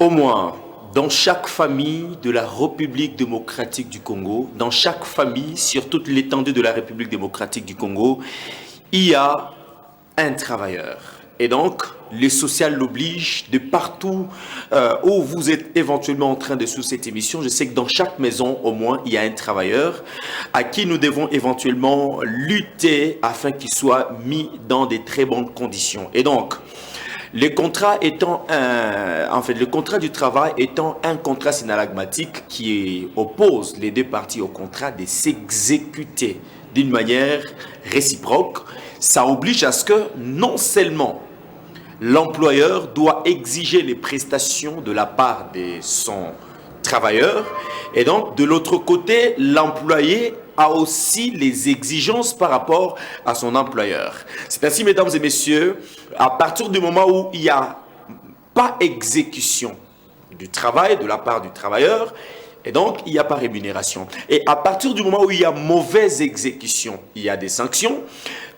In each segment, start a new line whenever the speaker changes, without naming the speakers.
Au moins, dans chaque famille de la République démocratique du Congo, dans chaque famille, sur toute l'étendue de la République démocratique du Congo, il y a un travailleur. Et donc, le social l'oblige de partout où vous êtes éventuellement en train de suivre cette émission. Je sais que dans chaque maison, au moins, il y a un travailleur à qui nous devons éventuellement lutter afin qu'il soit mis dans de très bonnes conditions. Et donc, le contrat le contrat du travail étant un contrat synalagmatique qui oppose les deux parties au contrat de s'exécuter d'une manière réciproque, ça oblige à ce que non seulement l'employeur doit exiger les prestations de la part de son travailleur, et donc de l'autre côté, l'employé a aussi les exigences par rapport à son employeur. C'est ainsi, mesdames et messieurs, à partir du moment où il n'y a pas exécution du travail de la part du travailleur, et donc il n'y a pas rémunération. Et à partir du moment où il y a mauvaise exécution, il y a des sanctions.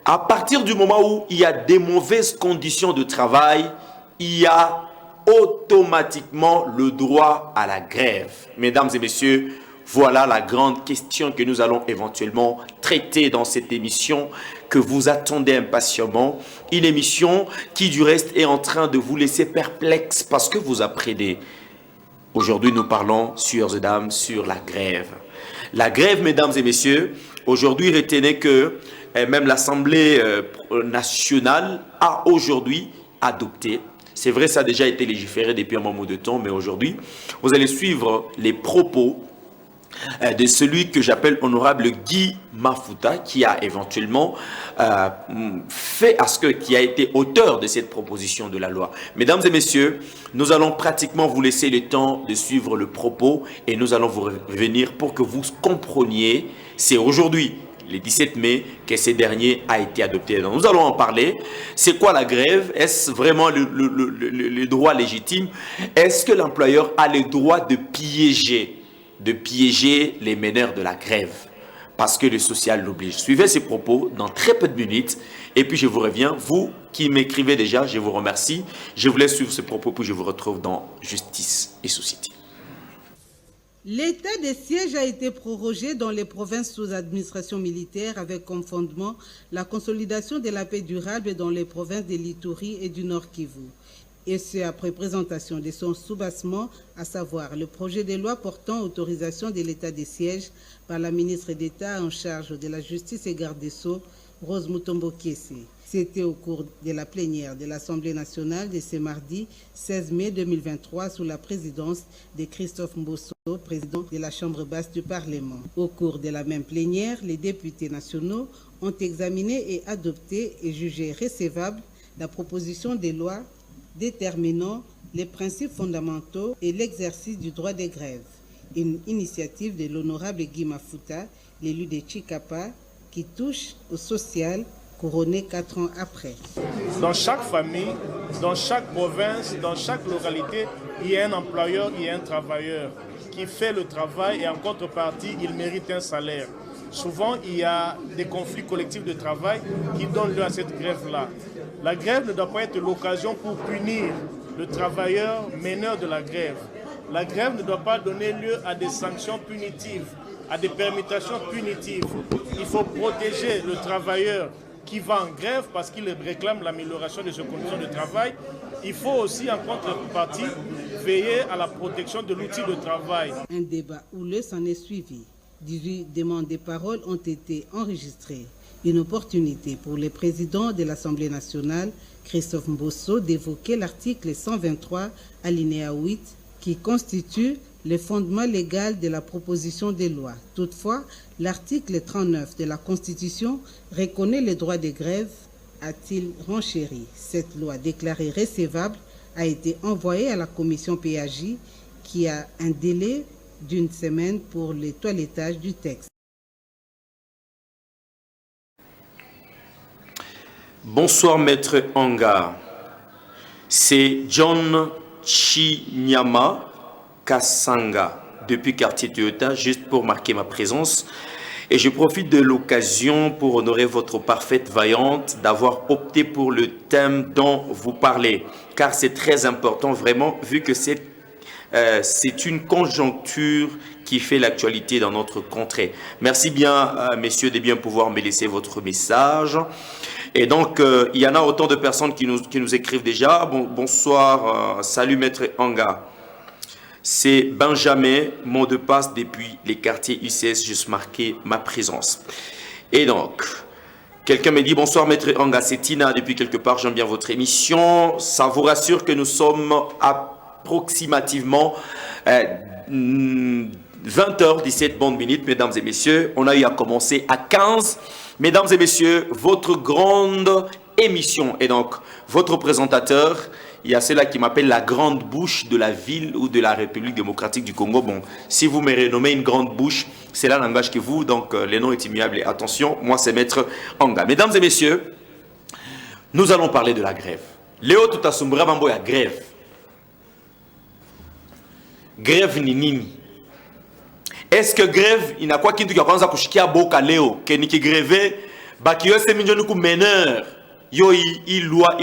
À partir du moment où il y a des mauvaises conditions de travail, il y a automatiquement le droit à la grève. Mesdames et messieurs, voilà la grande question que nous allons éventuellement traiter dans cette émission que vous attendez impatiemment. Une émission qui du reste est en train de vous laisser perplexe parce que vous apprenez. Aujourd'hui, nous parlons, sœurs et dames, sur la grève. La grève, mesdames et messieurs, aujourd'hui, retenez que même l'Assemblée nationale a aujourd'hui adopté. C'est vrai, ça a déjà été légiféré depuis un moment de temps, mais aujourd'hui, vous allez suivre les propos de celui que j'appelle honorable Guy Mafuta, qui a éventuellement qui a été auteur de cette proposition de la loi. Mesdames et messieurs, nous allons pratiquement vous laisser le temps de suivre le propos et nous allons vous revenir pour que vous compreniez. C'est aujourd'hui, le 17 mai, que ce dernier a été adopté. Donc, nous allons en parler. C'est quoi la grève? Est-ce vraiment le droit légitime? Est-ce que l'employeur a le droit de piéger les meneurs de la grève? Parce que le social l'oblige. Suivez ces propos dans très peu de minutes. Et puis je vous reviens. Vous qui m'écrivez déjà, je vous remercie. Je vous laisse suivre ces propos, puis je vous retrouve dans Justice et Société.
L'état de siège a été prorogé dans les provinces sous administration militaire avec comme fondement la consolidation de la paix durable dans les provinces de l'Ituri et du Nord Kivu. Et ce après présentation de son soubassement, à savoir le projet de loi portant autorisation de l'état de siège par la ministre d'État en charge de la Justice et garde des Sceaux, Rose Mutombo Kiese. C'était au cours de la plénière de l'Assemblée nationale de ce mardi 16 mai 2023 sous la présidence de Christophe Mbosso, président de la Chambre basse du Parlement. Au cours de la même plénière, les députés nationaux ont examiné et adopté et jugé recevable la proposition de loi déterminant les principes fondamentaux et l'exercice du droit de grève. Une initiative de l'honorable Guy Mafuta, l'élu de Chikapa, qui touche au social, couronné 4 ans après.
Dans chaque famille, dans chaque province, dans chaque localité, il y a un employeur, il y a un travailleur qui fait le travail et en contrepartie, il mérite un salaire. Souvent, il y a des conflits collectifs de travail qui donnent lieu à cette grève-là. La grève ne doit pas être l'occasion pour punir le travailleur meneur de la grève. La grève ne doit pas donner lieu à des sanctions punitives, à des permutations punitives. Il faut protéger le travailleur qui va en grève parce qu'il réclame l'amélioration de ses conditions de travail. Il faut aussi, en contrepartie, veiller à la protection de l'outil de travail.
Un débat houleux s'en est suivi. 18 demandes de parole ont été enregistrées. Une opportunité pour le président de l'Assemblée nationale, Christophe Mbosso, d'évoquer l'article 123, alinéa 8, qui constitue le fondement légal de la proposition de loi. Toutefois, l'article 39 de la Constitution reconnaît le droit de grève, a-t-il renchéri. Cette loi déclarée recevable a été envoyée à la commission PAJ qui a un délai d'une semaine pour le toilettage du texte.
Bonsoir Maître Anga. C'est John Chinyama Kasanga depuis quartier Toyota, juste pour marquer ma présence. Et je profite de l'occasion pour honorer votre parfaite vaillante d'avoir opté pour le thème dont vous parlez, car c'est très important vraiment, vu que cette c'est une conjoncture qui fait l'actualité dans notre contrée. Merci bien, messieurs, de bien pouvoir me laisser votre message. Et donc, il y en a autant de personnes qui nous écrivent déjà. Bonsoir, salut Maître Anga. C'est Benjamin, mot de passe depuis les quartiers UCS, juste marqué ma présence. Et donc, quelqu'un me dit bonsoir Maître Anga, c'est Tina depuis quelque part, j'aime bien votre émission. Ça vous rassure que nous sommes approximativement 20h17 bonnes minutes, mesdames et messieurs. On a eu à commencer à 15. Mesdames et messieurs, votre grande émission. Et donc, votre présentateur, il y a celui-là qui m'appelle la grande bouche de la ville ou de la République démocratique du Congo. Bon, si vous me renommez une grande bouche, c'est là le langage que vous, donc le nom est immuable. Et attention, moi c'est Maître Anga. Mesdames et messieurs, nous allons parler de la grève. Léo Tutasumbra Mambo ya grève. Grève ni nini? Est-ce que grève, il n'a quoi qui a commencé à kushikia boka Léo, que ni qui grève, bah qui est milieu de meneur, yo il loi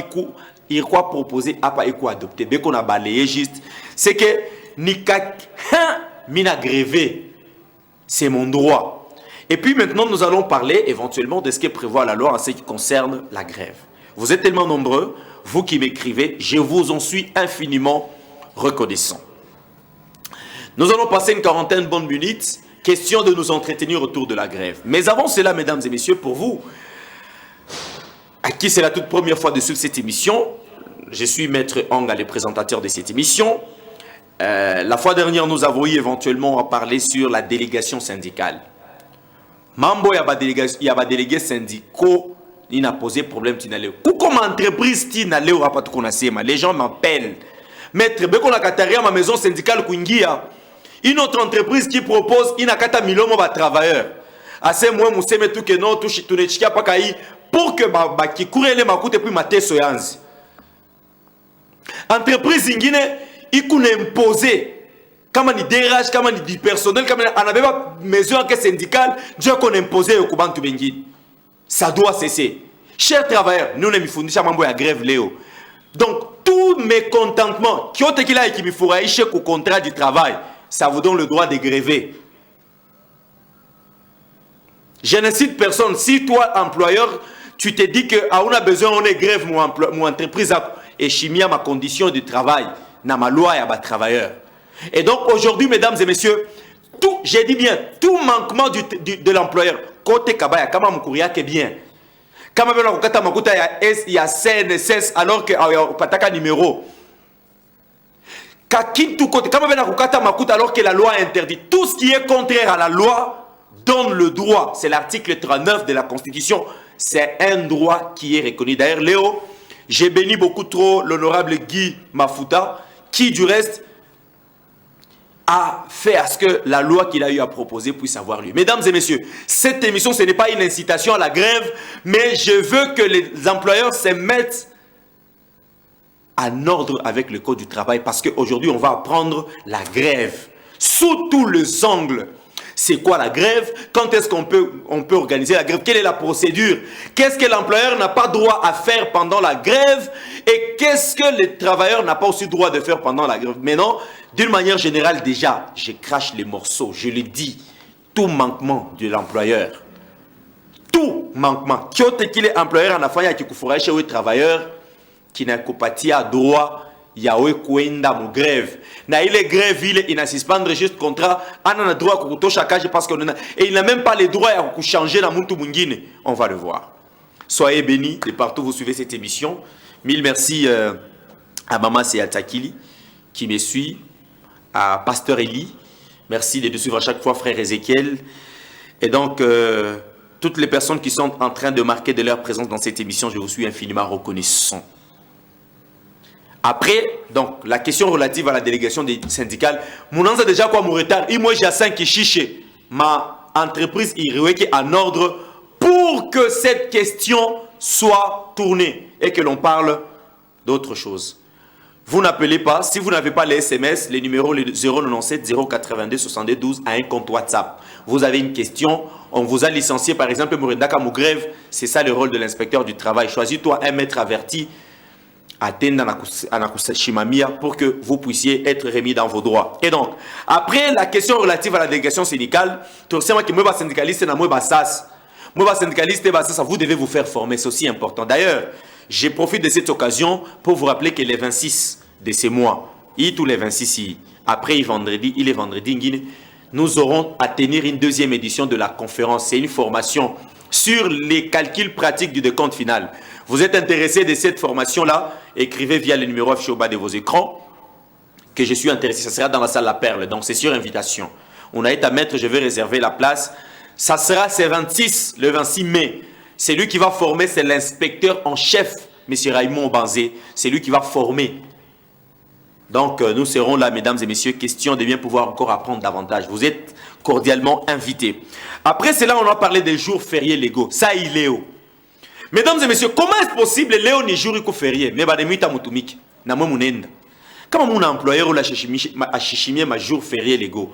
il quoi proposer à pas quoi adopter, bien qu'on a balayé juste, c'est que ni mina grévé, c'est mon droit. Et puis maintenant nous allons parler éventuellement de ce que prévoit la loi en ce qui concerne la grève. Vous êtes tellement nombreux, vous qui m'écrivez, je vous en suis infiniment reconnaissant. Nous allons passer une quarantaine de bonnes minutes, question de nous entretenir autour de la grève. Mais avant cela, mesdames et messieurs, pour vous, à qui c'est la toute première fois de suivre cette émission, je suis Maître Anga, le présentateur de cette émission. La fois dernière, nous avons eu éventuellement à parler sur la délégation syndicale. Mambo, il y a des délégués syndicaux, il n'a posé problème. Ou comme entreprise, les gens m'appellent. Maître, Beko Nakataria, ma maison syndicale Kungia, une autre entreprise qui propose une akata milomo ba travailleur. Assez moi mousse me tout que non tout chitunechika pa kai pour que ba qui courir les makute puis maté soyanzi. Entreprise ingine ikune imposer kama ni DRH kama ni personnel kama anabe ba mesure que syndicale Dieu qu'on imposer au kubantu bengi. Ça doit cesser. Chers travailleurs, nous ne mifundisha mambo ya grève Léo. Donc tout mécontentement qui ont été là et qui me fera échec au contrat du travail, ça vous donne le droit de gréver. Je ne cite personne. Si toi, employeur, tu te dis que on a besoin, on est grève, mon entreprise et chimia ma condition de travail, na ma loi et ma travailleur. Et donc aujourd'hui, mesdames et messieurs, tout, j'ai dit bien, tout manquement de l'employeur, côté kabaya, kama mkouria ke bien. Kama bena kukata makuta il y a CNSS alors que pataka numéro. Alors que la loi interdit. Tout ce qui est contraire à la loi donne le droit. C'est l'article 39 de la Constitution. C'est un droit qui est reconnu. D'ailleurs, Léo, j'ai béni beaucoup trop l'honorable Guy Mafuta, qui du reste a fait à ce que la loi qu'il a eu à proposer puisse avoir lieu. Mesdames et messieurs, cette émission, ce n'est pas une incitation à la grève, mais je veux que les employeurs se mettent en ordre avec le code du travail, parce qu'aujourd'hui on va apprendre la grève sous tous les angles. C'est quoi la grève? Quand est-ce qu'on peut organiser la grève? Quelle est la procédure? Qu'est-ce que l'employeur n'a pas droit à faire pendant la grève? Et qu'est-ce que le travailleur n'a pas aussi droit de faire pendant la grève? Mais non, d'une manière générale, déjà, je crache les morceaux, je le dis, tout manquement de l'employeur, tout manquement, qui qu'il est employeur en affaire qui couvre chez le travailleur, qui n'a pas droit, il y a eu kwenda mon grève. Na il est grève, il n'a suspendre juste contrat, on a droit à couteau chaque parce qu'on a et il n'a même pas le droit à changer la muntu mungine. On va le voir. Soyez bénis de partout vous suivez cette émission. Mille merci à Maman Seatakili qui me suit, à Pasteur Eli. Merci de suivre à chaque fois Frère Ézéchiel. Et donc toutes les personnes qui sont en train de marquer de leur présence dans cette émission, je vous suis infiniment reconnaissant. Après, donc, la question relative à la délégation des syndicales, mon a déjà quoi mon retard, et moi j'ai 5 chiches, ma entreprise est en ordre pour que cette question soit tournée et que l'on parle d'autre chose. Vous n'appelez pas, si vous n'avez pas les SMS, les numéros 097 082 62 12 à un compte WhatsApp. Vous avez une question, on vous a licencié par exemple Mourendaka Mougrève, c'est ça le rôle de l'inspecteur du travail. Choisis-toi un maître averti. atteindre Anakushimamia pour que vous puissiez être remis dans vos droits. Et donc, après la question relative à la délégation syndicale, tout simplement que moi, syndicaliste, vous devez vous faire former, c'est aussi important. D'ailleurs, je profite de cette occasion pour vous rappeler que les 26 de ces mois, et tous les 26, après il est vendredi, nous aurons à tenir une deuxième édition de la conférence. C'est une formation sur les calculs pratiques du décompte final. Vous êtes intéressé de cette formation-là, écrivez via le numéro affiché au bas de vos écrans que je suis intéressé. Ça sera dans la salle La Perle, donc c'est sur invitation. On a été à mettre, je vais réserver la place. Ça sera le 26 mai. C'est lui qui va former, c'est l'inspecteur en chef, M. Raymond Banzé. C'est lui qui va former. Donc, nous serons là, mesdames et messieurs, question de bien pouvoir encore apprendre davantage. Vous êtes cordialement invités. Après cela, on a parlé des jours fériés légaux. Ça, il est où? Mesdames et messieurs, comment est-ce possible Léo ni jour férié? Mais bah, muita mutumiki. Na moi munenda. Comment mon employeur ou la chichimie ma jour férié légaux?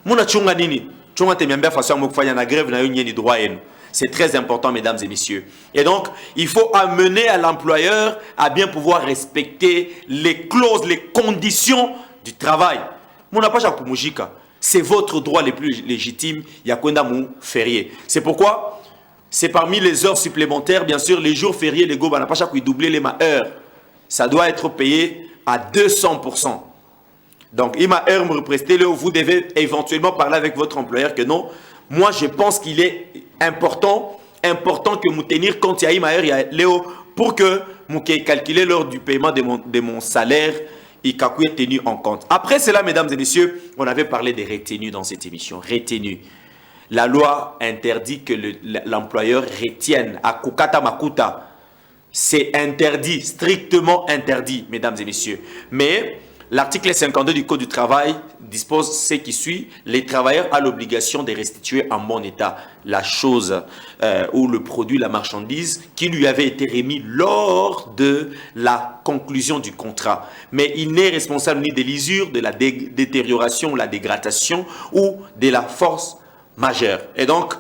Mon achunga nini? Chunga te miambia façon mo kufanya na grève na yo ni droit yenu. C'est très important, mesdames et messieurs. Et donc, il faut amener à l'employeur à bien pouvoir respecter les clauses, les conditions du travail. Mon pas chaque mujika. C'est votre droit le plus légitime. Yakwenda mou férié. C'est pourquoi c'est parmi les heures supplémentaires, bien sûr, les jours fériés légaux, n'a pas chaque doubler les heures. Ça doit être payé à 200%. Donc, ima heure me représenter, vous devez éventuellement parler avec votre employeur que non. Moi, je pense qu'il est important que vous tenir compte Léo pour que vous calculer l'heure du paiement de mon salaire et qu'il soit tenu en compte. Après cela, mesdames et messieurs, on avait parlé des retenues dans cette émission. Retenues. La loi interdit que l'employeur retienne à Kukata Makuta. C'est interdit, strictement interdit, mesdames et messieurs. Mais l'article 52 du Code du travail dispose ce qui suit. Les travailleurs ont l'obligation de restituer en bon état la chose ou le produit, la marchandise qui lui avait été remis lors de la conclusion du contrat. Mais il n'est responsable ni de l'usure, de la détérioration, la dégradation ou de la force majeure. Et donc,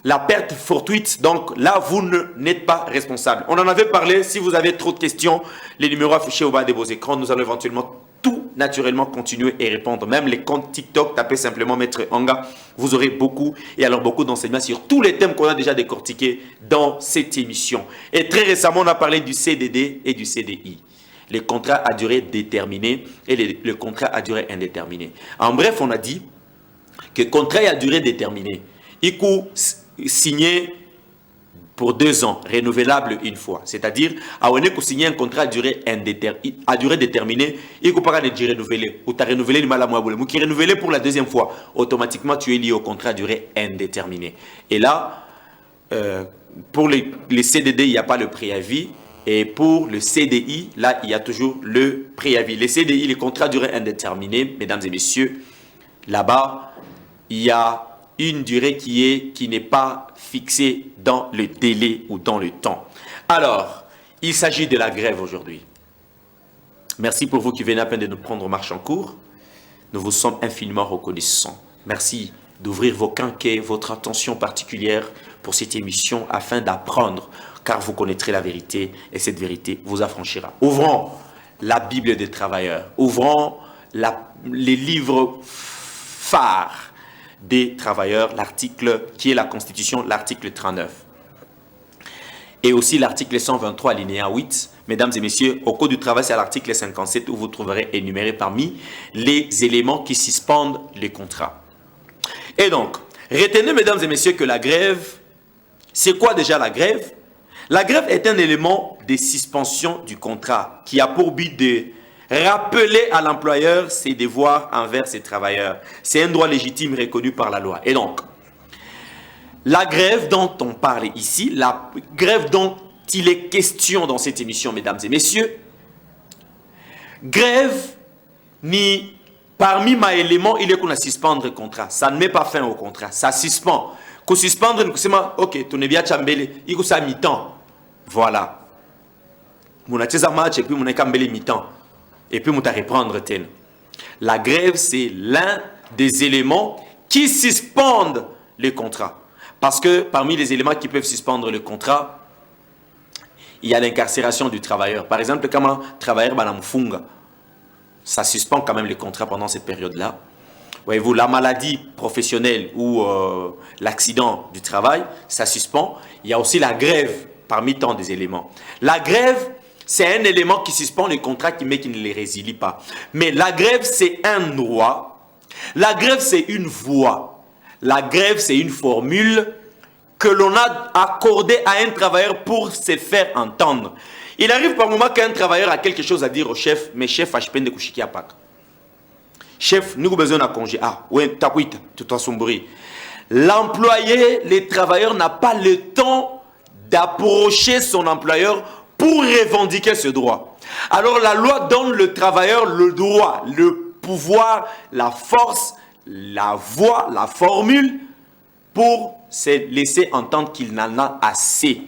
la perte fortuite, donc là, vous n'êtes pas responsable. On en avait parlé. Si vous avez trop de questions, les numéros affichés au bas de vos écrans, nous allons éventuellement tout naturellement continuer et répondre. Même les comptes TikTok, tapez simplement Maître Anga. Vous aurez beaucoup d'enseignements sur tous les thèmes qu'on a déjà décortiqués dans cette émission. Et très récemment, on a parlé du CDD et du CDI. Les contrats à durée déterminée et le contrat à durée indéterminée. En bref, on a dit que contrat à durée déterminée, il coûte signé pour 2 ans, renouvelable une fois. C'est-à-dire, à on est signer un contrat à durée déterminée, il ne faut pas renouveler. Ou tu as renouvelé le mal à moi, ou qui renouvelé pour la 2e fois, automatiquement tu es lié au contrat à durée indéterminée. Et là, pour les CDD, il n'y a pas le préavis. Et pour le CDI, là, il y a toujours le préavis. Les CDI, les contrats à durée indéterminée, mesdames et messieurs, là-bas, il y a une durée qui n'est pas fixée dans le délai ou dans le temps. Alors, il s'agit de la grève aujourd'hui. Merci pour vous qui venez à peine de nous prendre marche en cours. Nous vous sommes infiniment reconnaissants. Merci d'ouvrir vos quinquets, votre attention particulière pour cette émission afin d'apprendre, car vous connaîtrez la vérité et cette vérité vous affranchira. Ouvrons la Bible des travailleurs, ouvrons les livres phares des travailleurs, l'article qui est la Constitution, l'article 39. Et aussi l'article 123, alinéa 8. Mesdames et messieurs, au Code du travail, c'est à l'article 57 où vous trouverez énuméré parmi les éléments qui suspendent les contrats. Et donc, retenez, mesdames et messieurs, que la grève, c'est quoi déjà la grève? La grève est un élément de suspension du contrat qui a pour but de rappeler à l'employeur ses devoirs envers ses travailleurs. C'est un droit légitime reconnu par la loi. Et donc, la grève dont on parle ici, la grève dont il est question dans cette émission, mesdames et messieurs, grève, ni parmi mes éléments, il est qu'on a suspendre le contrat. Ça ne met pas fin au contrat, ça suspend. Qu'on suspendre, ok, tu n'es bien chambélé, il faut ça mi-temps. Voilà. Mon a match et puis mon a mi-temps. Et puis, on va reprendre. La grève, c'est l'un des éléments qui suspendent le contrat. Parce que parmi les éléments qui peuvent suspendre le contrat, il y a l'incarcération du travailleur. Par exemple, quand un travailleur banamfunga, ça suspend quand même les contrats pendant cette période-là. Voyez-vous, la maladie professionnelle ou l'accident du travail, ça suspend. Il y a aussi la grève parmi tant des éléments. La grève, c'est un élément qui suspend les contrats mais qui ne les résilie pas. Mais la grève, c'est un droit. La grève, c'est une voie. La grève, c'est une formule que l'on a accordée à un travailleur pour se faire entendre. Il arrive par moment qu'un travailleur a quelque chose à dire au chef, mais chef, je peux te à Pâques. Chef, nous avons besoin d'un congé. Ah, oui, tapuita, tout en sombri. L'employé, les travailleurs n'ont pas le temps d'approcher son employeur pour revendiquer ce droit. Alors la loi donne le travailleur le droit, le pouvoir, la force, la voix, la formule pour se laisser entendre qu'il n'en a assez.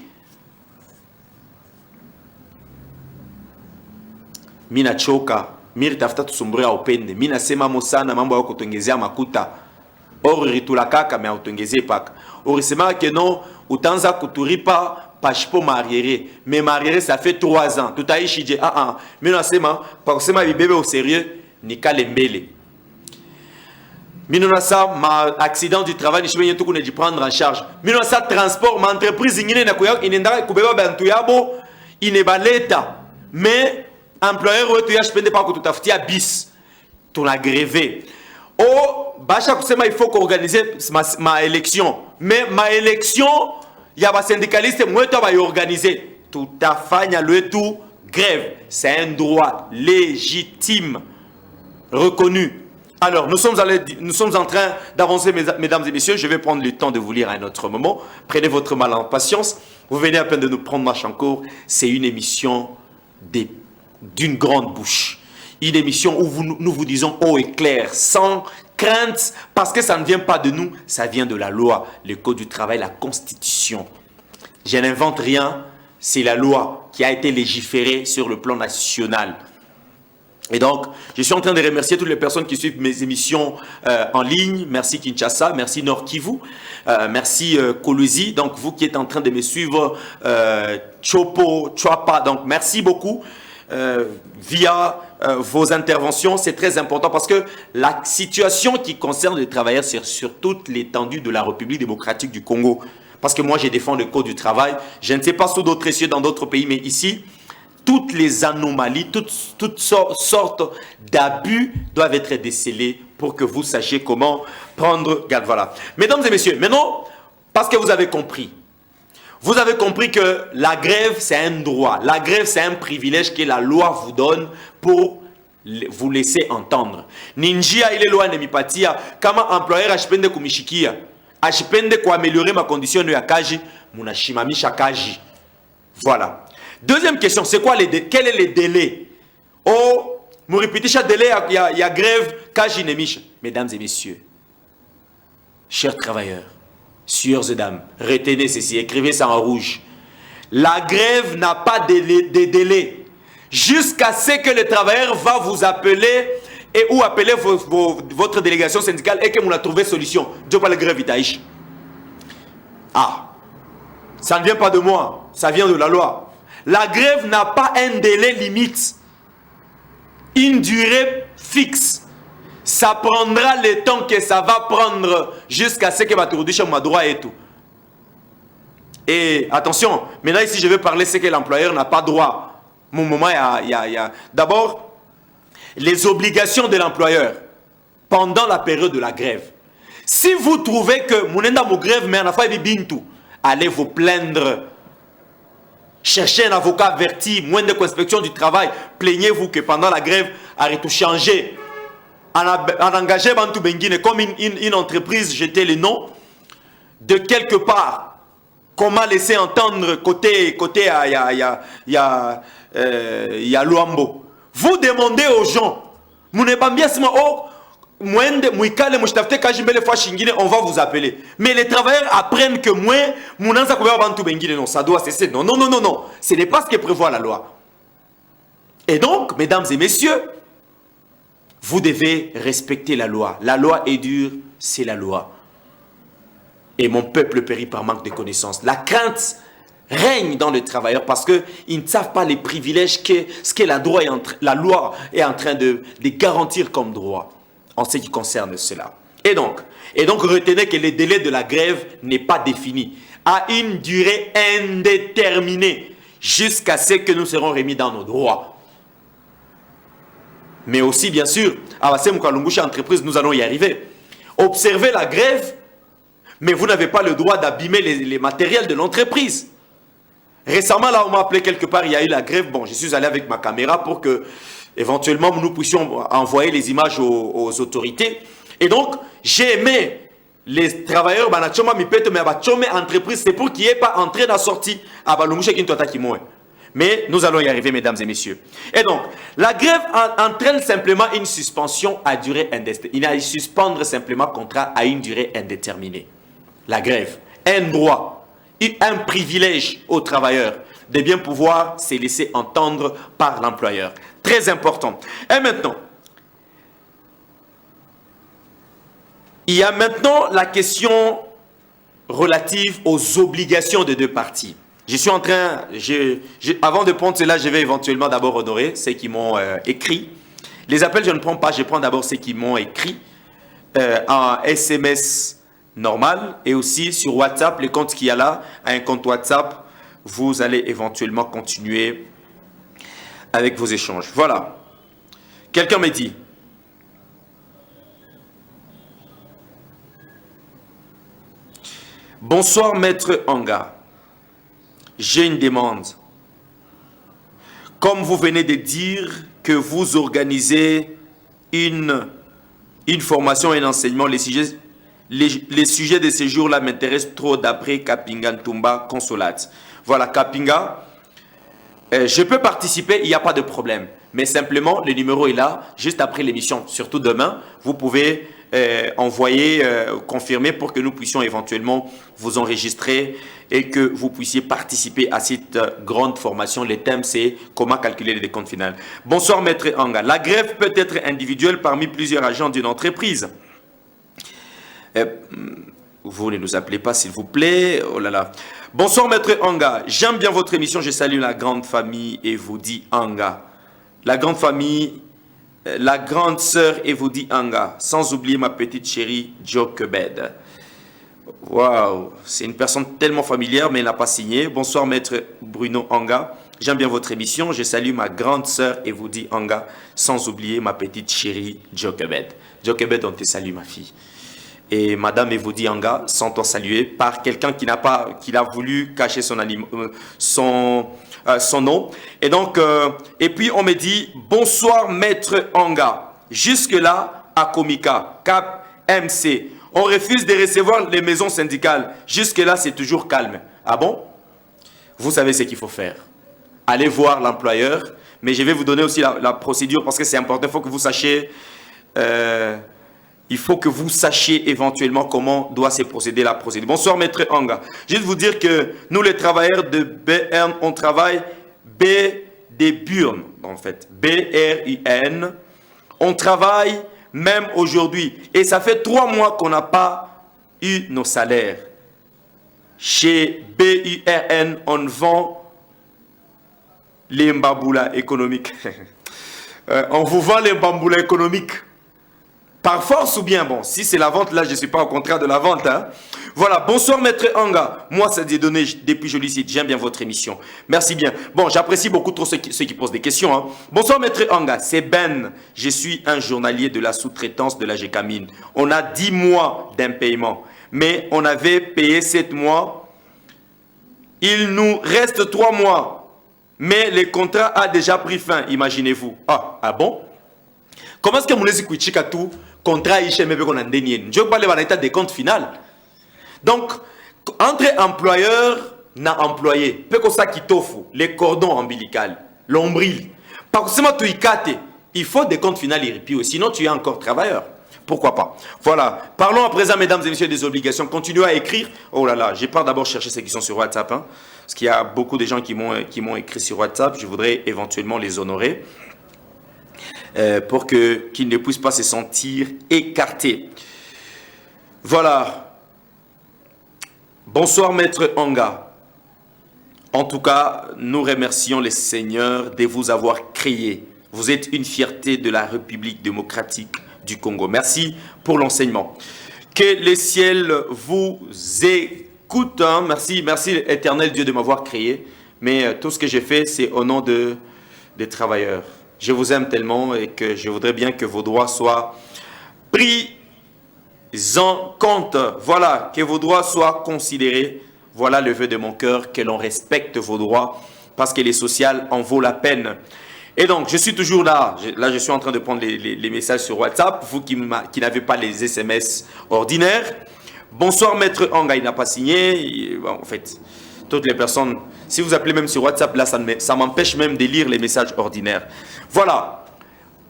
Mina choka, miri tafuta tusumbria upende. Mina sema mosana mambo ya kutongezea makuta. Ori ritulakaka me autongezee paka. Ori sema que non, utanza kuturipa pachipo mariere. Mais mariere ça fait 3 ans. Tout a ishije Mina sema, pa sema bibebe au sérieux, ni kalembele. Minonasa ma accident du travail ni chibenye tuku ne di prendre en charge. Minonasa transport ma entreprise ngine na kuya inenda kubeba bantu yabo inebaleta. Mais employeur wetu ya chipende pa kututafutia bis. Tuna grévé. Oh basha kusema il faut qu'organiser ma élection. Mais ma élection ya ba syndicaliste mwetu ba organiser. Tutafanya letu grève. C'est un droit légitime reconnu. Alors, nous sommes en train d'avancer, mesdames et messieurs. Je vais prendre le temps de vous lire à un autre moment. Prenez votre mal en patience. Vous venez à peine de nous prendre marche en cours. C'est une émission d'une grande bouche. Une émission où nous vous disons haut et clair, sans crainte, parce que ça ne vient pas de nous, ça vient de la loi, le code du travail, la constitution. Je n'invente rien, c'est la loi qui a été légiférée sur le plan national. Et donc, je suis en train de remercier toutes les personnes qui suivent mes émissions en ligne. Merci Kinshasa, merci Nord Kivu, merci Kolwezi. Donc, vous qui êtes en train de me suivre, Chopo, Chwapa. Donc, merci beaucoup via vos interventions. C'est très important parce que la situation qui concerne les travailleurs, c'est sur toute l'étendue de la République démocratique du Congo. Parce que moi, je défends le code du travail. Je ne sais pas sous d'autres cieux dans d'autres pays, mais ici, toutes les anomalies, toutes sortes d'abus doivent être décelés pour que vous sachiez comment prendre garde. Voilà. Mesdames et messieurs, maintenant, parce que vous avez compris que la grève, c'est un droit. La grève, c'est un privilège que la loi vous donne pour vous laisser entendre. Ninjia ile loi nemipatia, kama employeur ashipende kumishikia, ashipende kuaméliorer ma condition ya kaji, munashimamisha kaji. Voilà. Deuxième question, c'est quoi quel est le délai? Oh, vous répétez chaque délai, il y a grève, kaji nemisha. Mesdames et messieurs, chers travailleurs, sieurs et dames, retenez ceci, écrivez ça en rouge. La grève n'a pas de délai. Jusqu'à ce que le travailleur va vous appeler et ou appeler votre délégation syndicale et que vous la trouvez solution. Dieu pas la grève itaïch. Ah, ça ne vient pas de moi, ça vient de la loi. La grève n'a pas un délai limite, une durée fixe. Ça prendra le temps que ça va prendre jusqu'à ce que ma tourdouche ma droit et tout. Et attention, maintenant ici je vais parler ce que l'employeur n'a pas droit. Mon moment, il y a d'abord les obligations de l'employeur pendant la période de la grève. Si vous trouvez que mon enda mo grève mais en a fait bintu, allez vous plaindre. Cherchez un avocat averti, moins de inspection du travail. Plaignez-vous que pendant la grève, arrêtez tout changer. En engager Bantu Benguine comme une entreprise, jetez le nom de quelque part. Comment laisser entendre côté il y a Luambo. Vous demandez aux gens, on va vous appeler. Mais les travailleurs apprennent que moi, non, ça doit cesser. Non, non, non, non, non. Ce n'est pas ce que prévoit la loi. Et donc, mesdames et messieurs, vous devez respecter la loi. La loi est dure, c'est la loi. Et mon peuple périt par manque de connaissances. La crainte règne dans le travailleur parce qu'ils ne savent pas les privilèges que ce que la loi est en train de garantir comme droit en ce qui concerne cela. Et donc retenez que le délai de la grève n'est pas défini, à une durée indéterminée, jusqu'à ce que nous serons remis dans nos droits. Mais aussi, bien sûr, à Bassem Kalungusha Entreprise, nous allons y arriver. Observez la grève, mais vous n'avez pas le droit d'abîmer les matériels de l'entreprise. Récemment, là, on m'a appelé quelque part, il y a eu la grève. Bon, je suis allé avec ma caméra pour que, éventuellement, nous puissions envoyer les images aux autorités. Et donc, j'ai aimé les travailleurs, entreprise, c'est pour qu'il n'y ait pas entrée dans la sortie. Mais nous allons y arriver, mesdames et messieurs. Et donc, la grève entraîne simplement une suspension à durée indéterminée. Il y a à suspendre simplement contrat à une durée indéterminée. La grève, un droit, un privilège aux travailleurs de bien pouvoir se laisser entendre par l'employeur. Très important. Et maintenant, il y a maintenant la question relative aux obligations des deux parties. Je suis en train, avant de prendre cela, je vais éventuellement d'abord honorer ceux qui m'ont écrit. Les appels, je ne prends pas, je prends d'abord ceux qui m'ont écrit en SMS normal et aussi sur WhatsApp, le compte qu'il y a là, un compte WhatsApp, vous allez éventuellement continuer avec vos échanges. Voilà. Quelqu'un me dit, bonsoir maître Anga. J'ai une demande. Comme vous venez de dire que vous organisez une formation et un enseignement, les sujets de ces jours-là m'intéressent trop d'après Kapinga Ntumba Consolate. Voilà, Kapinga, je peux participer, il n'y a pas de problème. Mais simplement, le numéro est là, juste après l'émission. Surtout demain, vous pouvez envoyer, confirmer pour que nous puissions éventuellement vous enregistrer et que vous puissiez participer à cette grande formation. Le thème, c'est comment calculer les décomptes finaux. Bonsoir, maître Anga. La grève peut être individuelle parmi plusieurs agents d'une entreprise. Vous ne nous appelez pas, s'il vous plaît. Oh là là. Bonsoir, maître Anga. J'aime bien votre émission. Je salue la grande famille et vous dis Anga. La grande famille, la grande sœur et vous dit Anga. Sans oublier ma petite chérie Jokebed. Waouh, c'est une personne tellement familière, mais elle n'a pas signé. Bonsoir, maître Bruno Anga. J'aime bien votre émission. Je salue ma grande sœur et vous dis Anga. Sans oublier ma petite chérie Jokebed. Jokebed, on te salue, ma fille. Et madame Evoudi Anga, sont salués par quelqu'un qui a voulu cacher son nom. Et donc, et puis on me dit, bonsoir maître Anga. Jusque-là, à Komika, Cap, MC. On refuse de recevoir les maisons syndicales. Jusque-là, c'est toujours calme. Ah bon? Vous savez ce qu'il faut faire. Allez voir l'employeur. Mais je vais vous donner aussi la procédure parce que c'est important. Il faut que vous sachiez... il faut que vous sachiez éventuellement comment doit se procéder la procédure. Bonsoir, maître Anga. Juste vous dire que nous, les travailleurs de BRN, on travaille B des Burn, en fait. B-R-I-N. On travaille même aujourd'hui. Et ça fait 3 mois qu'on n'a pas eu nos salaires. Chez BURN, on vend les mbamboula économiques. On vous vend les mbamboula économiques. Par force ou bien, bon, si c'est la vente, là, je ne suis pas au contraire de la vente. Hein. Voilà, bonsoir maître Anga. Moi, ça dit donné depuis Joli Site. J'aime bien votre émission. Merci bien. Bon, j'apprécie beaucoup trop ceux qui posent des questions. Hein. Bonsoir maître Anga, c'est Ben. Je suis un journalier de la sous-traitance de la GECAMINE. On a 10 mois d'impayement, mais on avait payé 7 mois. Il nous reste 3 mois, mais le contrat a déjà pris fin, imaginez-vous. Ah bon? Comment est-ce que Moulezi Kouichika tout contrat Isheme Beko Nandenien? Je parle de l'état des comptes final. Donc, entre employeur et employé, Peko Sakitofu, les cordons ombilicaux, l'ombril, parce que il faut des comptes finaux irrépieux, sinon tu es encore travailleur. Pourquoi pas? Voilà. Parlons à présent, mesdames et messieurs, des obligations. Continuez à écrire. Oh là là, j'ai peur d'abord chercher ceux qui sont sur WhatsApp. Hein, parce qu'il y a beaucoup de gens qui m'ont écrit sur WhatsApp. Je voudrais éventuellement les honorer. Pour qu'ils ne puissent pas se sentir écartés. Voilà. Bonsoir, maître Anga. En tout cas, nous remercions les seigneurs de vous avoir créés. Vous êtes une fierté de la République démocratique du Congo. Merci pour l'enseignement. Que les ciels vous écoutent. Hein. Merci, merci éternel Dieu de m'avoir créé. Mais tout ce que j'ai fait, c'est au nom des travailleurs. Je vous aime tellement et que je voudrais bien que vos droits soient pris en compte. Voilà, que vos droits soient considérés. Voilà le vœu de mon cœur, que l'on respecte vos droits parce que les sociales en vaut la peine. Et donc, je suis toujours là. Là, je suis en train de prendre les messages sur WhatsApp. Vous qui n'avez pas les SMS ordinaires. Bonsoir, maître Anga, il n'a pas signé. Bon, en fait, toutes les personnes, si vous appelez même sur WhatsApp, là, ça m'empêche même de lire les messages ordinaires. Voilà.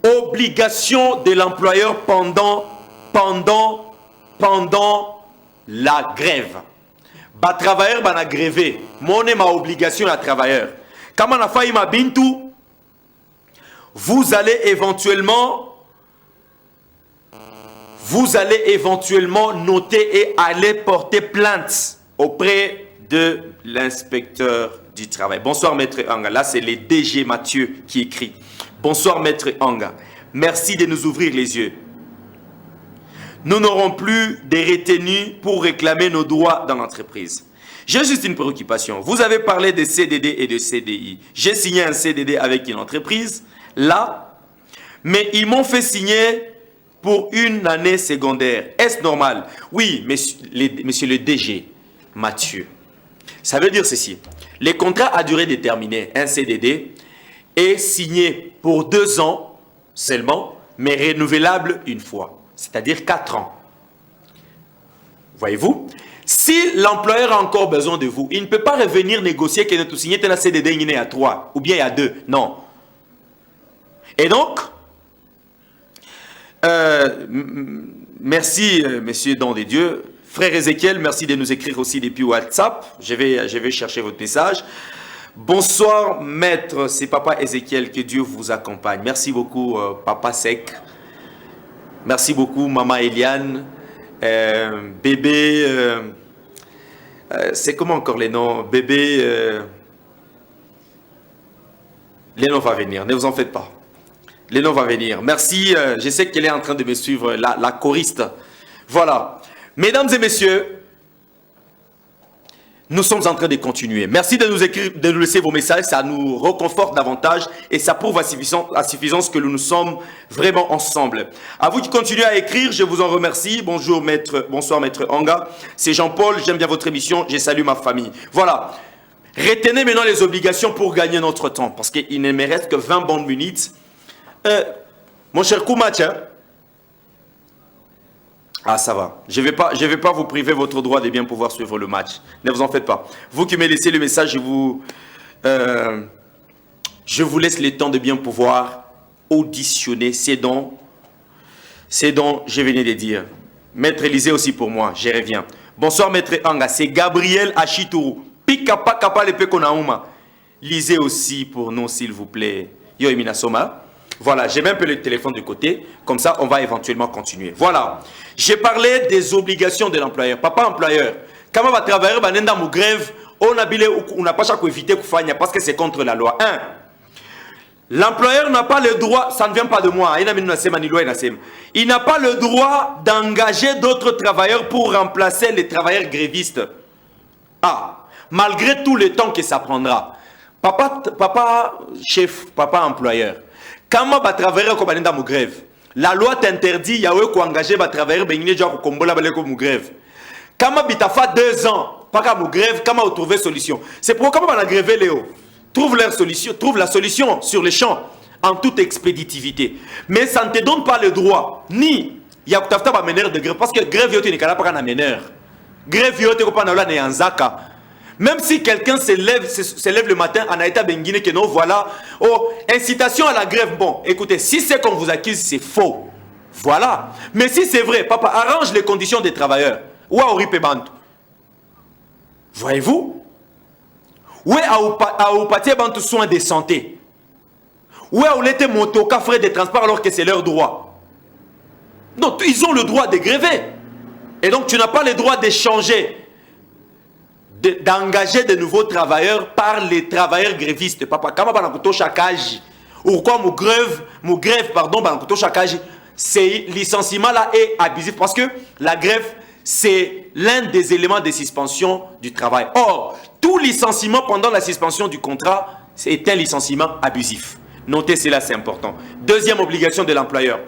Obligation de l'employeur pendant la grève. Ba travailleur ba na grévé. Mon ma obligation à travailleur. Comme on a failli ma bintou, vous allez éventuellement noter et aller porter plainte auprès de l'inspecteur du travail. Bonsoir maître Anga. Là c'est le DG Mathieu qui écrit. Bonsoir maître Anga. Merci de nous ouvrir les yeux. Nous n'aurons plus de retenues pour réclamer nos droits dans l'entreprise. J'ai juste une préoccupation. Vous avez parlé de CDD et de CDI. J'ai signé un CDD avec une entreprise, là, mais ils m'ont fait signer pour une année secondaire. Est-ce normal? Oui, monsieur le DG, Mathieu. Ça veut dire ceci. Les contrats à durée déterminée, un CDD, est signé pour 2 ans seulement, mais renouvelable une fois. C'est-à-dire 4 ans. Voyez-vous? Si l'employeur a encore besoin de vous, il ne peut pas revenir négocier que nous signé un CDD à 3 ou bien à 2. Non. Et donc, merci, monsieur Don de Dieu. Frère Ézéchiel, merci de nous écrire aussi depuis WhatsApp. Je vais chercher votre message. Bonsoir, maître. C'est papa Ézéchiel. Que Dieu vous accompagne. Merci beaucoup, papa Sec. Merci beaucoup, maman Eliane, bébé, c'est comment encore les noms? Bébé, les noms vont venir, ne vous en faites pas. Les noms vont venir. Merci, je sais qu'elle est en train de me suivre, la choriste. Voilà. Mesdames et messieurs, nous sommes en train de continuer. Merci de nous écrire, de nous laisser vos messages. Ça nous reconforte davantage et ça prouve à suffisance que nous sommes vraiment ensemble. À vous qui continuez à écrire, je vous en remercie. Bonjour maître, bonsoir maître Anga. C'est Jean-Paul, j'aime bien votre émission. Je salue ma famille. Voilà. Retenez maintenant les obligations pour gagner notre temps parce qu'il ne me reste que 20 bonnes minutes. Mon cher Koumatch, hein? Ah, ça va. Je vais pas vous priver votre droit de bien pouvoir suivre le match. Ne vous en faites pas. Vous qui me laissez le message, je vous laisse le temps de bien pouvoir auditionner ces dons je venais de dire. Maître Élisée aussi pour moi, je reviens. Bonsoir Maître Anga, c'est Gabriel Achitourou. Pikapa kapa lepe konauma. Lisez aussi pour nous s'il vous plaît. Yo Emina Soma. Voilà, j'ai même un peu le téléphone de côté. Comme ça, on va éventuellement continuer. Voilà. J'ai parlé des obligations de l'employeur. Papa employeur, quand on va travailler, on a une grève, on n'a pas chaque éviter parce que c'est contre la loi. 1. L'employeur n'a pas le droit, ça ne vient pas de moi, il n'a pas le droit d'engager d'autres travailleurs pour remplacer les travailleurs grévistes. Ah, malgré tout le temps que ça prendra. Papa chef, papa employeur. Quand on va travailler comme une grève, la loi t'interdit, il y a eu qu'engager des travailleurs comme grève. Quand on a fait 2 ans, pas comme grève, comment on trouve solution? C'est pourquoi on a grévé Léo. Trouve la solution sur les champs en toute expéditivité. Mais ça ne te donne pas le droit, ni il y a un meneur de grève, parce que grève n'est pas un meneur. Grève n'est pas un zaka. Même si quelqu'un se lève le matin en Aïta Benguine, que non, voilà, oh, incitation à la grève. Bon, écoutez, si c'est qu'on vous accuse, c'est faux. Voilà. Mais si c'est vrai, papa, arrange les conditions des travailleurs. Ou à Oripe Bantu. Voyez-vous? Ou à Opatie Bantu soins de santé. Ou à Olete Motoka frais de transport alors que c'est leur droit. Donc, ils ont le droit de gréver. Et donc, tu n'as pas le droit d'échanger d'engager de nouveaux travailleurs par les travailleurs grévistes. Papa, comment banakuto chakaji ou quoi mon grève pardon banakuto chakaji, c'est licenciement là est abusif parce que la grève c'est l'un des éléments de suspension du travail. Or, tout licenciement pendant la suspension du contrat, c'est un licenciement abusif. Notez cela, c'est important. Deuxième obligation de l'employeur.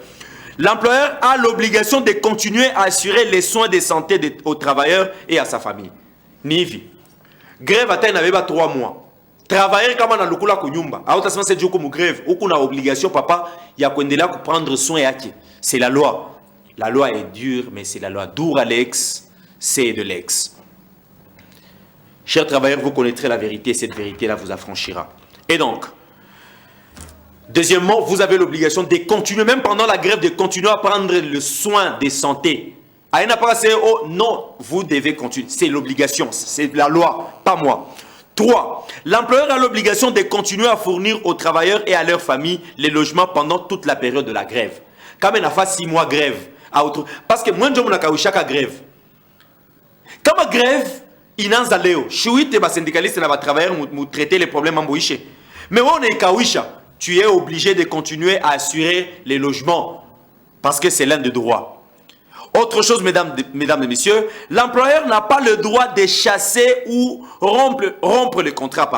L'employeur a l'obligation de continuer à assurer les soins de santé aux travailleurs et à sa famille. Nivi. Grève atteint n'avait pas 3 mois. Travailleur comme on a le coup là kunyumba. A autant c'est du comme grève. Ou qu'on a obligation papa, il y a qu'on de là pour prendre soin yake. C'est la loi. La loi est dure, mais c'est la loi dure à l'ex, c'est de l'ex. Chers travailleurs, vous connaîtrez la vérité, cette vérité-là vous affranchira. Et donc, deuxièmement, vous avez l'obligation de continuer, même pendant la grève, de continuer à prendre le soin des santé. Non, vous devez continuer. C'est l'obligation, c'est la loi, pas moi. 3. L'employeur a l'obligation de continuer à fournir aux travailleurs et à leurs familles les logements pendant toute la période de la grève. Quand on a fait 6 mois de grève, parce que moi, je suis chaque grève. Quand ma grève, il y a un syndicaliste et un travailleur qui traiter les problèmes en Boïche. Mais on est kawisha, tu es obligé de continuer à assurer les logements parce que c'est l'un des droits. Autre chose, mesdames et messieurs, l'employeur n'a pas le droit de chasser ou rompre le contrat,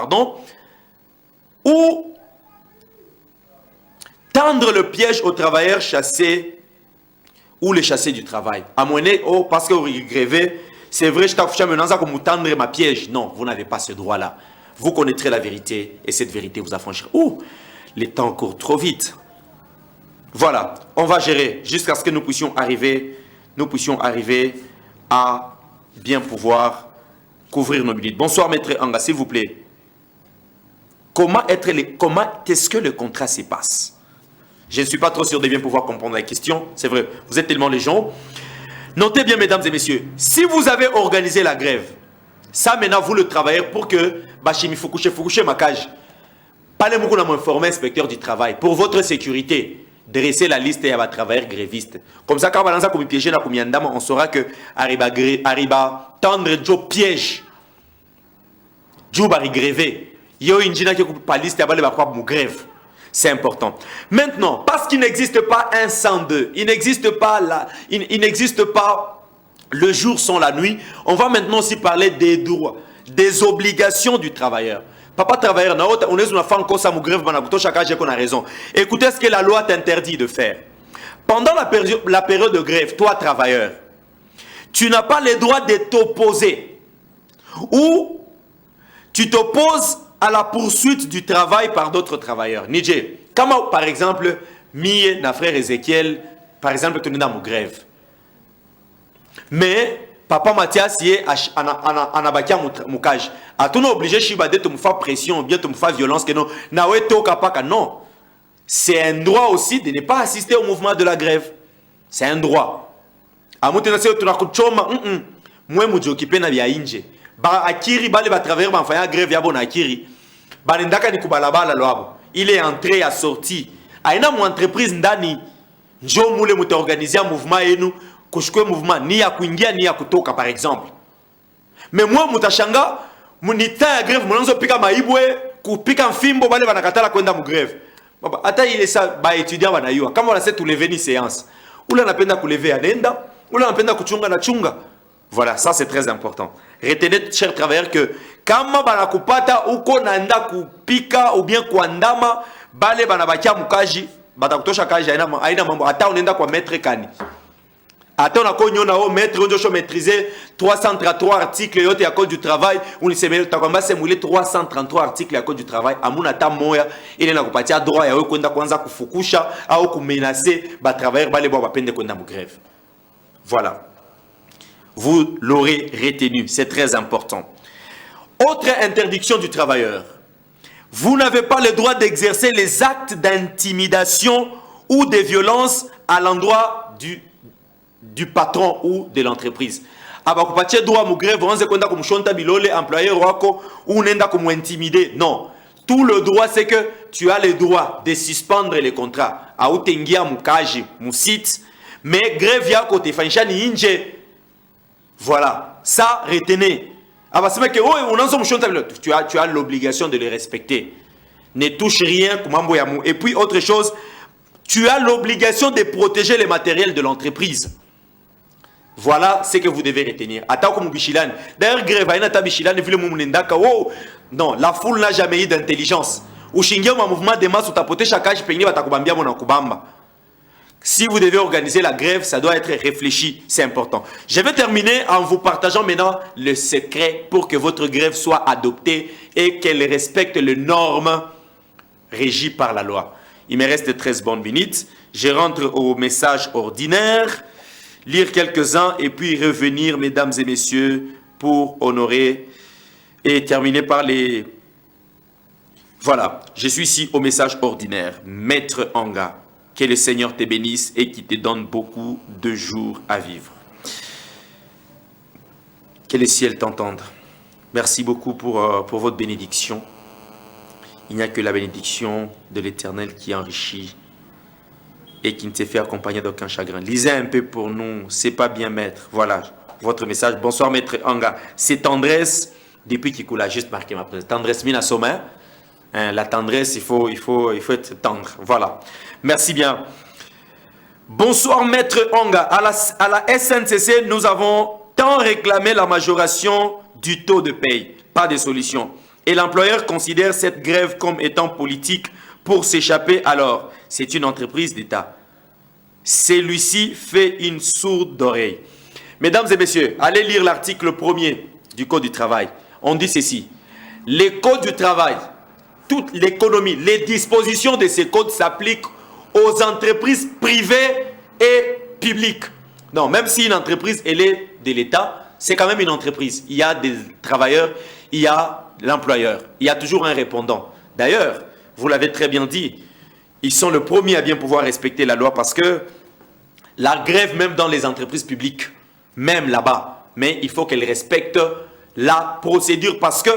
ou tendre le piège aux travailleurs chassés ou les chasser du travail. À mon avis, parce que vous grévez, c'est vrai, je t'ai menace comme vous tendre ma piège. Non, vous n'avez pas ce droit-là. Vous connaîtrez la vérité et cette vérité vous affranchira. Les temps courent trop vite. Voilà, on va gérer jusqu'à ce que nous puissions arriver à bien pouvoir couvrir nos minutes. Bonsoir, maître Anga, s'il vous plaît. Comment est-ce que le contrat se passe? Je ne suis pas trop sûr de bien pouvoir comprendre la question. C'est vrai, vous êtes tellement les gens. Notez bien, mesdames et messieurs, si vous avez organisé la grève, ça maintenant vous le travaillez pour que Bachimi Fukuche Makaj, parlez-moi qu'on a informé inspecteur du travail pour votre sécurité. Dresser la liste et à travailleurs grévistes. Comme ça, quand on a comme piégé, on saura que arriba tendre Joe piège. Joe va gréver. Yo injina qui coupe pas liste et va pas pour grève. C'est important. Maintenant, parce qu'il n'existe pas un sans deux, il n'existe pas le jour sans la nuit, on va maintenant aussi parler des droits, des obligations du travailleur. Papa travailleur, on est une femme comme ça, grève, chacun j'ai qu'on a raison. Écoutez ce que la loi t'interdit de faire. Pendant la période de grève, toi travailleur, tu n'as pas le droit de t'opposer ou tu t'opposes à la poursuite du travail par d'autres travailleurs. Niger, comme par exemple, Mie, na frère Ezekiel, par exemple, tu es dans mon grève. Mais, Papa Mathias, il est en abakia moukage. A tout obligé, je suis de te faire pression, bien te faire violence, que non. Non. C'est un droit aussi de ne pas assister au mouvement de la grève. C'est un droit. A mouté na se tu na kuchoma, moi je occupé na bia inje. Ba akiri bale ba travailler ba fanya grève ya bona akiri. Ba ndaka ni kubalabala loabo. Il est entré à sorti. Aina mo entreprise ndani njo mule muta organiser un mouvement yenu kushukwe mouvement ni ya kuingia ni ya kutoka par exemple. Mais moi mutashanga munita ya grève mwanzo pika maibwe kupika mfimbo bale banakatala kwenda mu grève. Baba hata ile sa ba étudiant banayua kama wanasema tulever ni séance. Ula napenda kulever anenda, ula napenda kuchunga na chunga. Voilà, ça c'est très important. Retenez, chers travailleurs, que kama banakupata uko nanda kupika ou bien kuandama bale banabakia mukaji batakutosha kaji aina mambo hata unaenda kwa maître kani. Hata unakonyo na maître unjosho maîtriser 333 articles yote ya code du travail, unisemele utakwamba semule 333 articles ya code du travail, amuna ta moya ile nakupatia droit ya wewe kwenda kwanza kufukusha au kumenacer ba travailleurs bale bo bapende kwenda mu grève. Voilà. Vous l'aurez retenu, c'est très important. Autre interdiction du travailleur. Vous n'avez pas le droit d'exercer les actes d'intimidation ou de violence à l'endroit du patron ou de l'entreprise. Abakupatie droit mu grève, on se kwenda kumshonta bilole employeur wako ou nenda kumintimider. Non. Tout le droit c'est que tu as le droit de suspendre les contrats. A utengia mukaji, mu site, mais grève yako te fanisha ni inje. Voilà, ça retenez. Ah bah c'est vrai que oh, on en somme tu as l'obligation de les respecter. Ne touche rien comme un boyamou. Et puis autre chose, tu as l'obligation de protéger les matériels de l'entreprise. Voilà ce que vous devez retenir. D'ailleurs, non, la foule n'a jamais eu d'intelligence. Si vous devez organiser la grève, ça doit être réfléchi, c'est important. Je vais terminer en vous partageant maintenant le secret pour que votre grève soit adoptée et qu'elle respecte les normes régies par la loi. Il me reste 13 bonnes minutes. Je rentre au message ordinaire, lire quelques-uns et puis revenir, mesdames et messieurs, pour honorer et terminer par les... Voilà, je suis ici au message ordinaire. Maître Anga, que le Seigneur te bénisse et qu'il te donne beaucoup de jours à vivre. Que le ciel t'entende. Merci beaucoup pour votre bénédiction. Il n'y a que la bénédiction de l'Éternel qui enrichit et qui ne te fait accompagner d'aucun chagrin. Lisez un peu pour nous, c'est pas bien maître. Voilà, votre message. Bonsoir maître Anga. C'est tendresse, depuis qu'il a juste marqué ma présence. Tendresse mine à sommet. La tendresse, il faut être tendre. Voilà. Merci bien. Bonsoir maître Anga. À la SNCC, nous avons tant réclamé la majoration du taux de paye. Pas de solution. Et l'employeur considère cette grève comme étant politique pour s'échapper. Alors, c'est une entreprise d'État. Celui-ci fait une sourde oreille. Mesdames et messieurs, allez lire l'article 1er du Code du travail. On dit ceci. Les codes du travail, toute l'économie, les dispositions de ces codes s'appliquent aux entreprises privées et publiques. Non, même si une entreprise, elle est de l'État, c'est quand même une entreprise. Il y a des travailleurs, il y a l'employeur. Il y a toujours un répondant. D'ailleurs, vous l'avez très bien dit, ils sont le premier à bien pouvoir respecter la loi parce que la grève, même dans les entreprises publiques, même là-bas, mais il faut qu'elle respecte la procédure parce que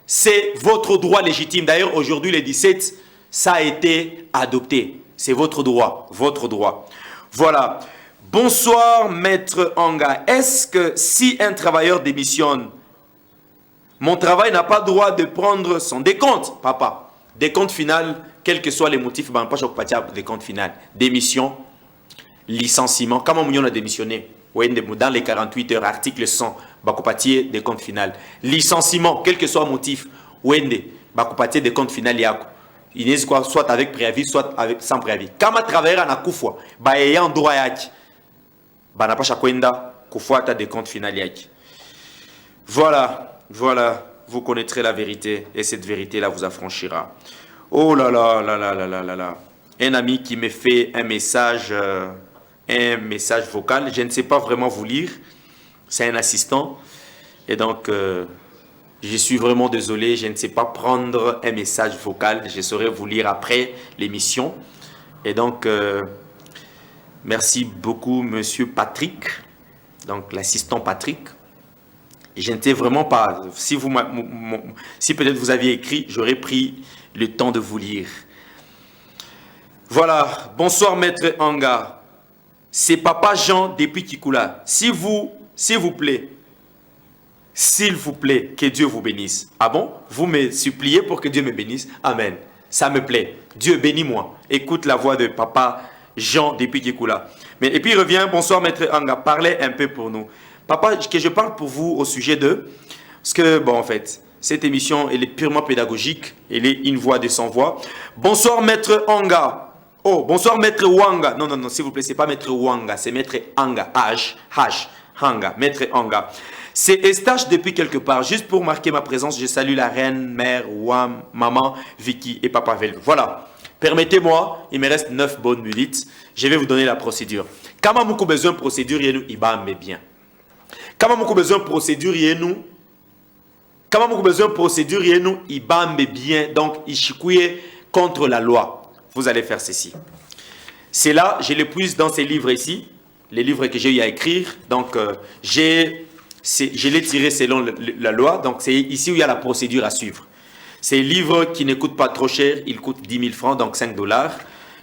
c'est votre droit légitime. D'ailleurs, aujourd'hui, le 17, ça a été adopté. C'est votre droit, votre droit. Voilà. Bonsoir, maître Anga. Est-ce que si un travailleur démissionne, mon travail n'a pas droit de prendre son décompte, papa? Décompte final, quels que soient les motifs, pas décompte final. Démission, licenciement. Comment on a démissionné? Dans les 48 heures, article 100, bakopatier décompte final. Licenciement, quel que soit le motif, bakopatier décompte final. Il est soit avec préavis, soit sans préavis. Quand un travailleur a kufwa, ayant droit à n'a pas chaque kufwa ta décompte final. Voilà, voilà, vous connaîtrez la vérité et cette vérité-là vous affranchira. Oh là là là là là là là là. Un ami qui me fait un message vocal. Je ne sais pas vraiment vous lire. C'est un assistant. Et donc, je suis vraiment désolé. Je ne sais pas prendre un message vocal. Je saurai vous lire après l'émission. Et donc, merci beaucoup, monsieur Patrick. Donc, l'assistant Patrick. Je n'étais vraiment pas... Si peut-être vous aviez écrit, j'aurais pris le temps de vous lire. Voilà. Bonsoir, maître Anga. C'est Papa Jean depuis Kikula. S'il vous plaît, que Dieu vous bénisse. Ah bon? Vous me suppliez pour que Dieu me bénisse? Amen. Ça me plaît. Dieu bénis-moi. Écoute la voix de Papa Jean depuis Kikula. Et puis il revient. Bonsoir, maître Anga. Parlez un peu pour nous. Papa, que je parle pour vous au sujet de... Parce que, bon, en fait, cette émission, elle est purement pédagogique. Elle est une voix de 100 voix. Bonsoir, maître Anga. Oh, bonsoir, maître Wanga. Non, non, non, s'il vous plaît, c'est pas maître Wanga, c'est maître Anga. Hanga, maître Anga. C'est Estache depuis quelque part. Juste pour marquer ma présence, je salue la reine, mère, Wam, maman, Vicky et papa Velve. Voilà. Permettez-moi, il me reste 9 bonnes minutes. Je vais vous donner la procédure. Quand on a besoin de procédure, il y a mais bien. Quand on a besoin de procédure, il y a nous. Quand on a besoin de procédure, il y a nous, il mais bien. Donc, il chicouille contre la loi. Vous allez faire ceci. C'est là, je l'épuise dans ces livres ici, les livres que j'ai eu à écrire. Donc, je l'ai tiré selon la loi. Donc, c'est ici où il y a la procédure à suivre. C'est un livre qui ne coûte pas trop cher. Il coûte 10 000 francs, donc 5 $.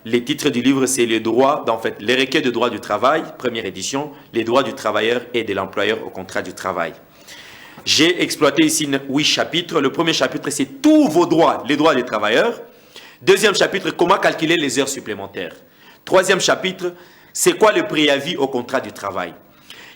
Les titres du livre, c'est les droits, en fait, les requêtes de droit du travail, première édition, les droits du travailleur et de l'employeur au contrat du travail. J'ai exploité ici 8 chapitres. Le premier chapitre, c'est tous vos droits, les droits des travailleurs. Deuxième chapitre, comment calculer les heures supplémentaires. Troisième chapitre, c'est quoi le préavis au contrat du travail.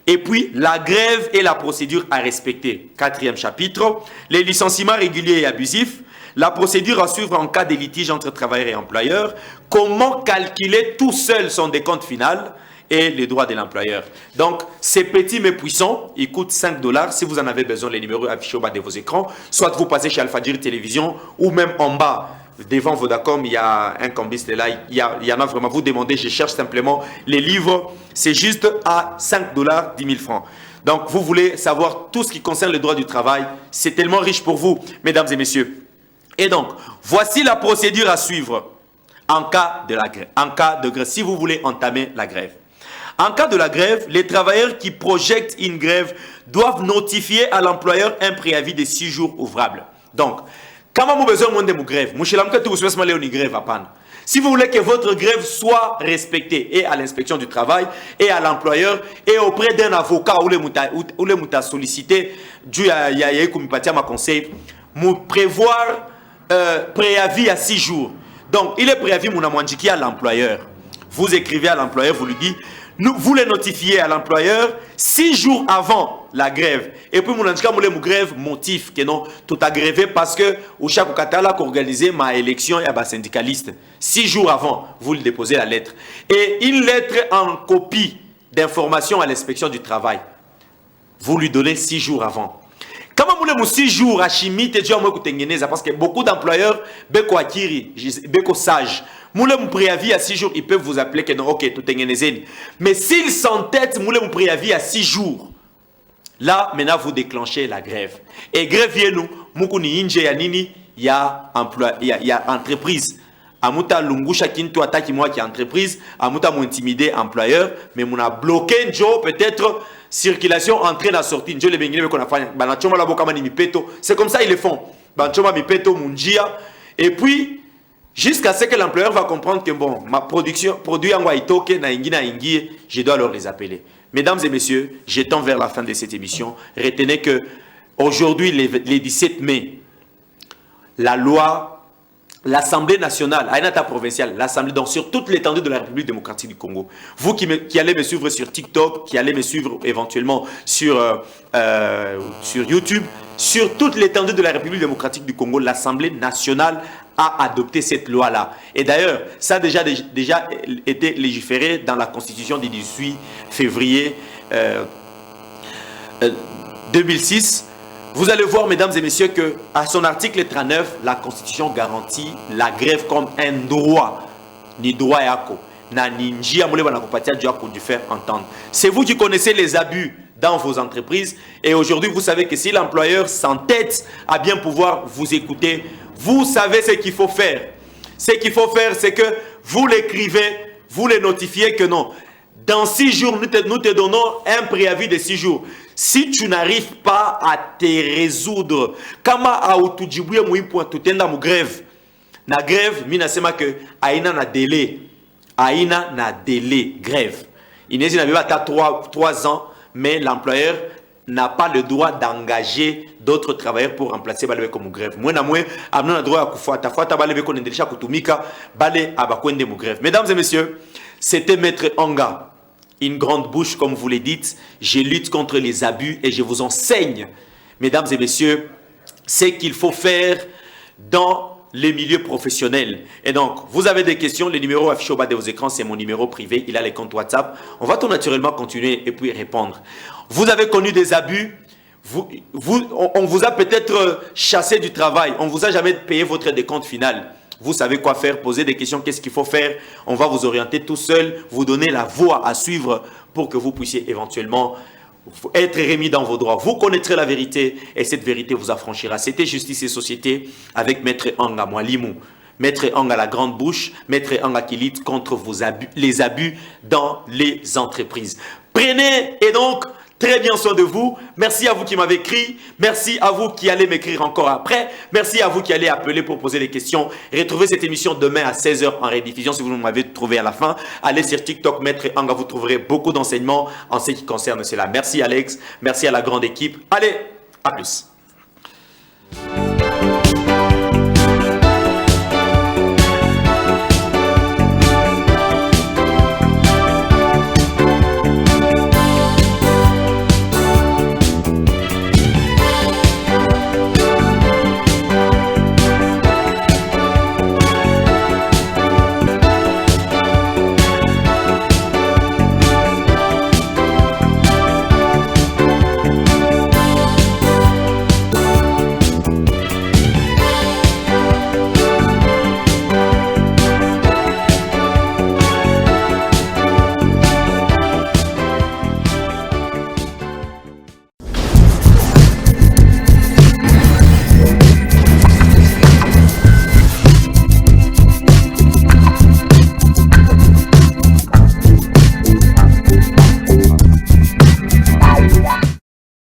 Et puis, la grève et la procédure à respecter. Quatrième chapitre, les licenciements réguliers et abusifs. La procédure à suivre en cas de litige entre travailleurs et employeurs. Comment calculer tout seul son décompte final et les droits de l'employeur. Donc, c'est petit mais puissant. Il coûte 5 $. Si vous en avez besoin, les numéros affichés au bas de vos écrans. Soit vous passez chez Alfadjiri Télévision ou même en bas, devant Vodacom, il y a un cambiste là. Il y en a vraiment. Vous demandez, je cherche simplement les livres. C'est juste à 5 $, 10 000 francs. Donc, vous voulez savoir tout ce qui concerne le droit du travail. C'est tellement riche pour vous, mesdames et messieurs. Et donc, voici la procédure à suivre en cas de la grève. En cas de grève, si vous voulez entamer la grève. En cas de la grève, les travailleurs qui projettent une grève doivent notifier à l'employeur un préavis de 6 jours ouvrables. Donc, quand vous avez besoin de grève, si vous voulez que votre grève soit respectée et à l'inspection du travail et à l'employeur et auprès d'un avocat ou les mouta sollicité, Dieu a ma conseil, prévoir préavis à 6 jours. Donc, il est préavis à l'employeur. Vous écrivez à l'employeur, vous lui dites, vous les notifiez à l'employeur 6 jours avant la grève. Et puis, mon grève motif que non, tout a grévé parce que au chaque katala organisé ma élection et à syndicaliste. 6 jours avant, vous lui déposez la lettre. Et une lettre en copie d'information à l'inspection du travail. Vous lui donnez 6 jours avant. Comment vous voulez 6 jours à chimie, parce que beaucoup d'employeurs, beko akiri, beko sage. Moulé mon préavis à 6 jours, ils peuvent vous appeler que non, ok, tout est. Mais s'ils s'entêtent, moulé mon préavis à 6 jours, là, maintenant, vous déclenchez la grève. Et grève, nous, moukuni inje ya nini, il y a entreprise. Amuta lungusha kintu ataki moi qui entreprise, amuta mou intimider employeur, mais mon a bloqué Njo peut-être circulation entrée dans sortie. Njo les bengine qu'on a fait, banachoma la boka mani mipeto. C'est comme ça ils le font. Banachoma mipeto munjia. Et puis jusqu'à ce que l'employeur va comprendre que bon, ma produit en waitoke na ingi, je dois alors les appeler. Mesdames et messieurs, j'étends vers la fin de cette émission. Retenez que aujourd'hui, les 17 mai, la loi, l'Assemblée nationale, Aïnata provinciale, l'Assemblée, donc sur toute l'étendue de la République démocratique du Congo. Vous qui allez me suivre sur TikTok, qui allez me suivre éventuellement sur YouTube, sur toute l'étendue de la République démocratique du Congo, l'Assemblée nationale a adopté cette loi-là. Et d'ailleurs, ça a déjà été légiféré dans la Constitution du 18 février 2006. Vous allez voir, mesdames et messieurs, que à son article 39, la Constitution garantit la grève comme un droit. Ni droit yako. Na ninjia moule bana kopatia du faire entendre. C'est vous qui connaissez les abus dans vos entreprises. Et aujourd'hui, vous savez que si l'employeur s'entête à bien pouvoir vous écouter, vous savez ce qu'il faut faire. Ce qu'il faut faire, c'est que vous l'écrivez, vous les notifiez que non. Dans 6 jours, nous te donnons un préavis de 6 jours. Si tu n'arrives pas à te résoudre, kama a utujibouye mouipo tutenda mu grève. Na grève, mina sema que aina na délai. Aina na délai, grève. Inesi n'a pas 3 ans, mais l'employeur n'a pas le droit d'engager d'autres travailleurs pour remplacer balé comme grève. Moi na moi, amna na droit à kufuata fuata balé ko ndelisha kutumika balé abakwende mu grève. Mesdames et messieurs, c'était Maître Anga. Une grande bouche, comme vous le dites. Je lutte contre les abus et je vous enseigne, mesdames et messieurs, ce qu'il faut faire dans les milieux professionnels. Et donc, vous avez des questions, le numéro affiché au bas de vos écrans, c'est mon numéro privé, il a les comptes WhatsApp. On va tout naturellement continuer et puis répondre. Vous avez connu des abus, on vous a peut-être chassé du travail, on ne vous a jamais payé votre décompte final. Vous savez quoi faire, poser des questions, qu'est-ce qu'il faut faire. On va vous orienter tout seul, vous donner la voie à suivre pour que vous puissiez éventuellement être remis dans vos droits. Vous connaîtrez la vérité et cette vérité vous affranchira. C'était Justice et Société avec Maître Anga Mwalimou. Maître Anga la grande bouche, Maître Anga qui lutte contre les abus dans les entreprises. Prenez et donc très bien soin de vous. Merci à vous qui m'avez écrit. Merci à vous qui allez m'écrire encore après. Merci à vous qui allez appeler pour poser des questions. Retrouvez cette émission demain à 16 h en rediffusion si vous m'avez trouvé à la fin. Allez sur TikTok, Maître Anga, vous trouverez beaucoup d'enseignements en ce qui concerne cela. Merci Alex. Merci à la grande équipe. Allez, À plus.